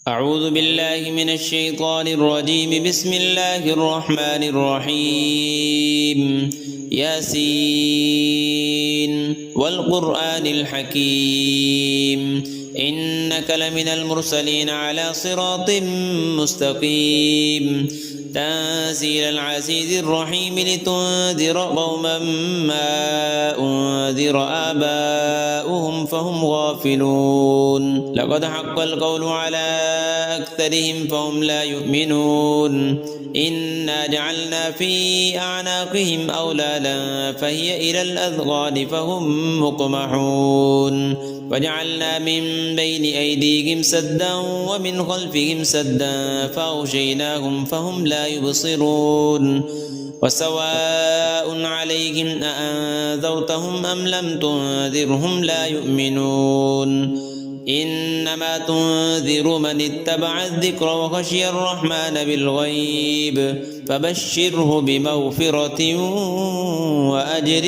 أعوذ بالله من الشيطان الرجيم. بسم الله الرحمن الرحيم. ياسين والقرآن الحكيم إنك لمن المرسلين على صراط مستقيم تنزيل العزيز الرحيم لتنذر قوما ما أنذر آباؤهم فهم غافلون. لقد حق القول على أكثرهم فهم لا يؤمنون. إنا جعلنا في أعناقهم أغلالا فهي إلى الأذقان فهم مقمحون. وجعلنا من بين أيديهم سدا ومن خلفهم سدا فأغشيناهم فهم لا يبصرون. وسواء عليهم أأنذرتهم أم لم تنذرهم لا يؤمنون. إنما تنذر من اتبع الذكر وخشي الرحمن بالغيب فبشره بمغفرة وأجر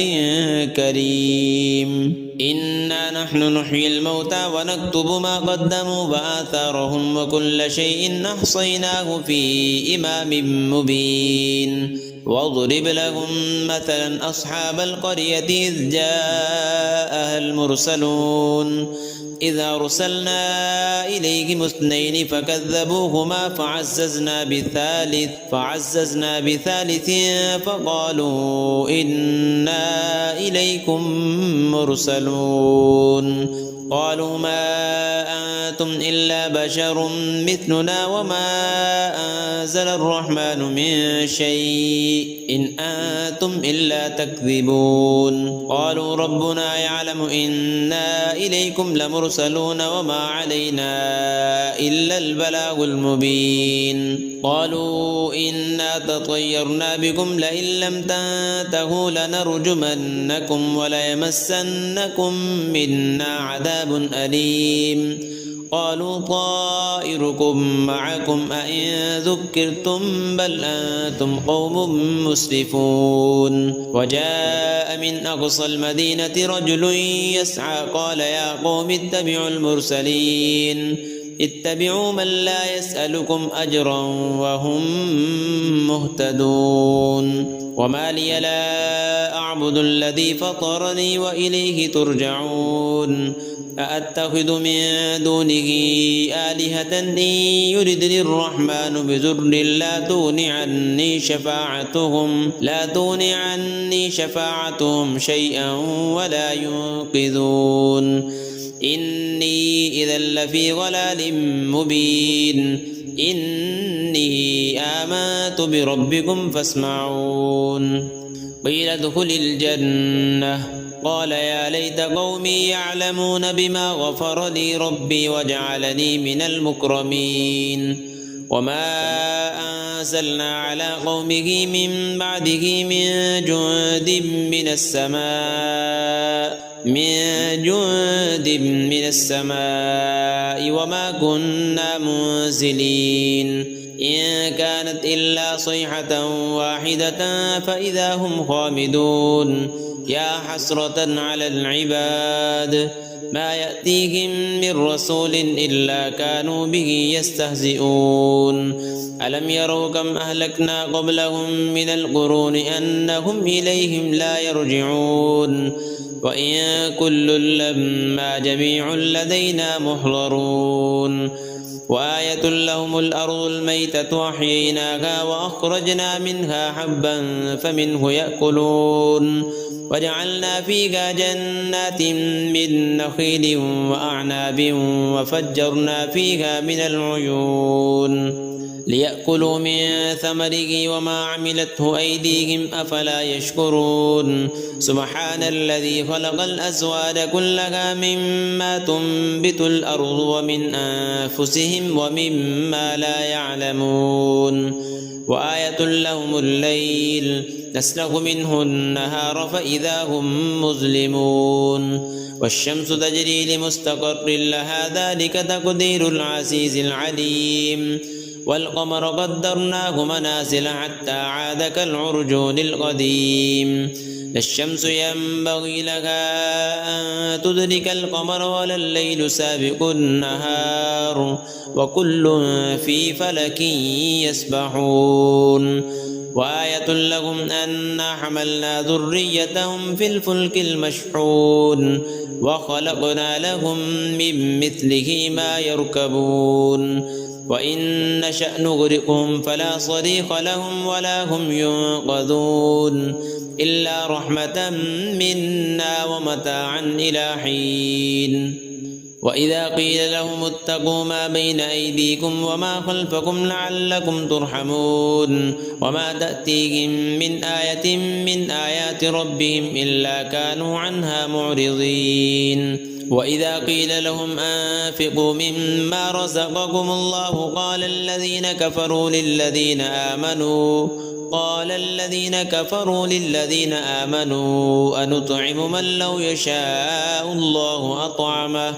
كريم. إنا نحن نحيي الموتى ونكتب ما قدموا وآثارهم وكل شيء أحصيناه في إمام مبين. واضرب لهم مثلا أصحاب القرية إذ جاءها المرسلون إذ أرسلنا إليهم اثنين فكذبوهما فعززنا بثالث فقالوا إنا إليكم مرسلون. قالوا ما أنتم إلا بشر مثلنا وما أنزل الرحمن من شيء إن أنتم إلا تكذبون. قالوا ربنا يعلم إنا إليكم لمرسلون وما علينا إلا البلاغ المبين. قالوا إنا تطيرنا بكم لئن لم تنتهوا لنرجمنكم وليمسنكم منا عذاب أليم. قالوا طائركم معكم أئن ذكرتم بل أنتم قوم مسرفون. وجاء من أقصى المدينة رجل يسعى قال يا قوم اتبعوا المرسلين اتبعوا من لا يسألكم أجرا وهم مهتدون. وما لي لا أعبد الذي فطرني وإليه ترجعون. أأتخذ من دونه آلهة إن يردني الرحمن بضر لا تغن عني شفاعتهم شيئا ولا ينقذون. إني إذا لفي ضلال مبين. إني آمنت بربكم فاسمعون. قيل ادخل الجنة قال يا ليت قومي يعلمون بما غفر لي ربي وجعلني من المكرمين. وما أنزلنا على قومه من بعده من جند من السماء وما كنا منزلين. إن كانت إلا صيحة واحدة فإذا هم خامدون. يا حسرة على العباد ما يأتيهم من رسول إلا كانوا به يستهزئون. ألم يروا كم أهلكنا قبلهم من القرون أنهم إليهم لا يرجعون. وإن كل لما جميع لدينا محضرون. وآية لهم الأرض الميتة أحييناها وأخرجنا منها حبا فمنه يأكلون. وجعلنا فيها جنات من نخيل وأعناب وفجرنا فيها من العيون ليأكلوا من ثمره وما عملته أيديهم أفلا يشكرون. سبحان الذي خلق الأزواج كلها مما تنبت الأرض ومن أنفسهم ومما لا يعلمون. وآية لهم الليل نسلخ منه النهار فإذا هم مظلمون. والشمس تجري لمستقر لها ذلك تقدير العزيز العليم. والقمر قدرناه منازل حتى عاد كالعرجون القديم. لا الشمس ينبغي لها أن تدرك القمر ولا الليل سابق النهار وكل في فلك يسبحون وآية لهم أنا حملنا ذريتهم في الفلك المشحون وخلقنا لهم من مثله ما يركبون وإن نشأ نغرقهم فلا صريخ لهم ولا هم ينقذون إلا رحمة منا ومتاعا إلى حين وإذا قيل لهم اتقوا ما بين أيديكم وما خلفكم لعلكم ترحمون وما تأتيهم من آية من آيات ربهم إلا كانوا عنها معرضين وإذا قيل لهم أنفقوا مما رزقكم الله قال الذين كفروا للذين آمنوا أنطعم من لو يشاء الله أطعمه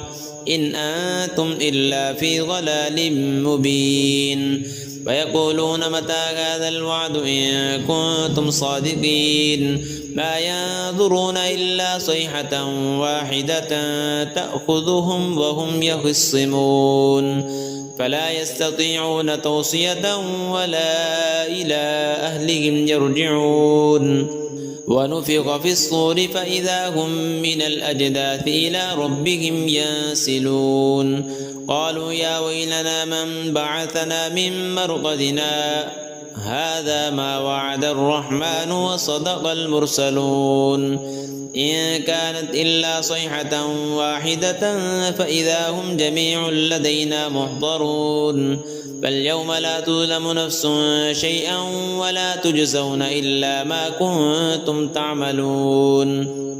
إن أنتم إلا في ضلال مبين ويقولون متى هذا الوعد إن كنتم صادقين ما ينظرون إلا صيحة واحدة تأخذهم وهم يخصمون فلا يستطيعون توصية ولا إلى أهلهم يرجعون ونفخ في الصور فإذا هم من الأجداث إلى ربهم ينسلون قالوا يا ويلنا من بعثنا من مرقدنا هذا ما وعد الرحمن وصدق المرسلون إن كانت إلا صيحة واحدة فإذا هم جميع لدينا محضرون فاليوم لا تظلم نفس شيئا ولا تجزون إلا ما كنتم تعملون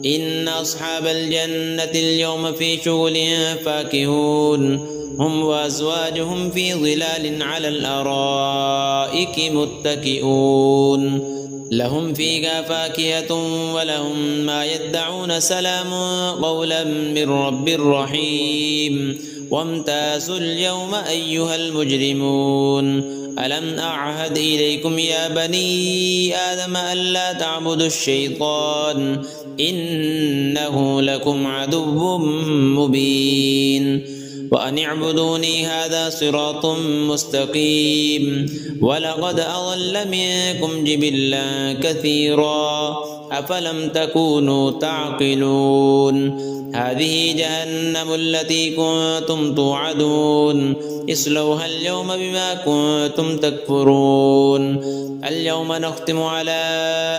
إن أصحاب الجنة اليوم في شغل فاكهون هم وأزواجهم في ظلال على الأرائك متكئون لهم فيها فاكهة ولهم ما يدعون سلام قولا من رب رحيم وامتازوا اليوم أيها المجرمون ألم أعهد إليكم يا بني آدم ألا تعبدوا الشيطان إنه لكم عدو مبين وأن اعبدوني هذا صراط مستقيم ولقد أضل منكم جبلا كثيرا أفلم تكونوا تعقلون هذه جهنم التي كنتم توعدون اصلوها اليوم بما كنتم تكفرون اليوم نختم على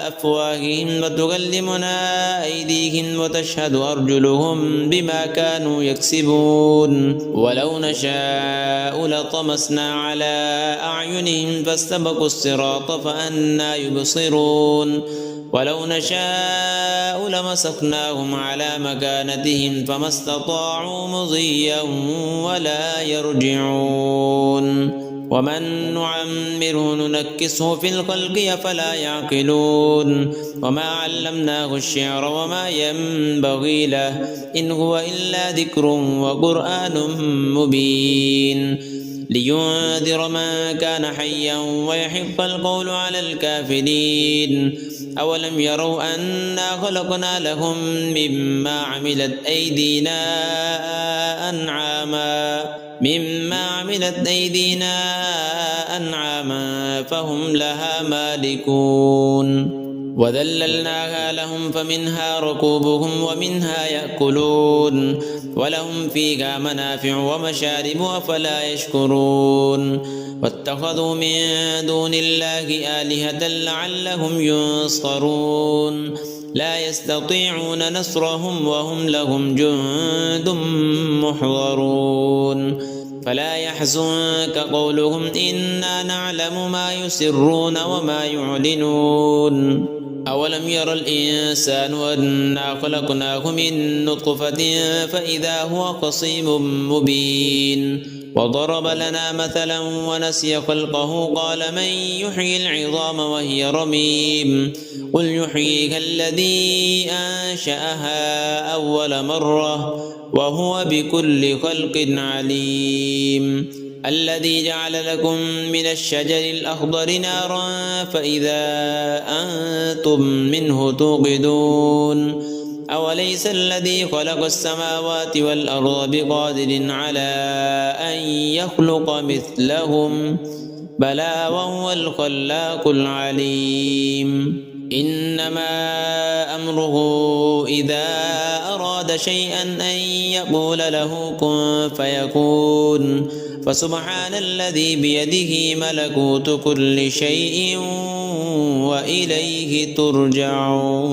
أفواههم وتكلمنا أيديهم وتشهد أرجلهم بما كانوا يكسبون ولو نشاء لطمسنا على أعينهم فاستبقوا الصراط فأنى يبصرون ولو نشاء لمسخناهم على مكانتهم فما استطاعوا مضيا ولا يرجعون ومن نعمره ننكسه في الخلق أفلا يعقلون وما علمناه الشعر وما ينبغي له إن هو إلا ذكر وقرآن مبين لينذر من كان حيا ويحق القول على الكافرين أولم يروا أنا خلقنا لهم مما عملت أيدينا أنعاما فهم لها مالكون وذللناها لهم فمنها ركوبهم ومنها يأكلون ولهم فيها منافع ومشارب أفلا يشكرون واتخذوا من دون الله آلهة لعلهم ينصرون لا يستطيعون نصرهم وهم لهم جند محضرون فلا يحزنك قولهم إنا نعلم ما يسرون وما يعلنون أولم ير الإنسان أنا خلقناه من نطفة فإذا هو خصيم مبين وضرب لنا مثلا ونسي خلقه قال من يحيي العظام وهي رميم قل يحييها الذي أنشأها أول مرة وهو بكل خلق عليم الذي جعل لكم من الشجر الأخضر نارا فإذا أنتم منه توقدون أوليس الذي خلق السماوات والأرض بقادر على أن يخلق مثلهم بلى وهو الخلاق العليم إنما أمره إذا أراد شيئا أن يقول له كن فيكون فسبحان الذي بيده ملكوت كل شيء وإليه ترجعون.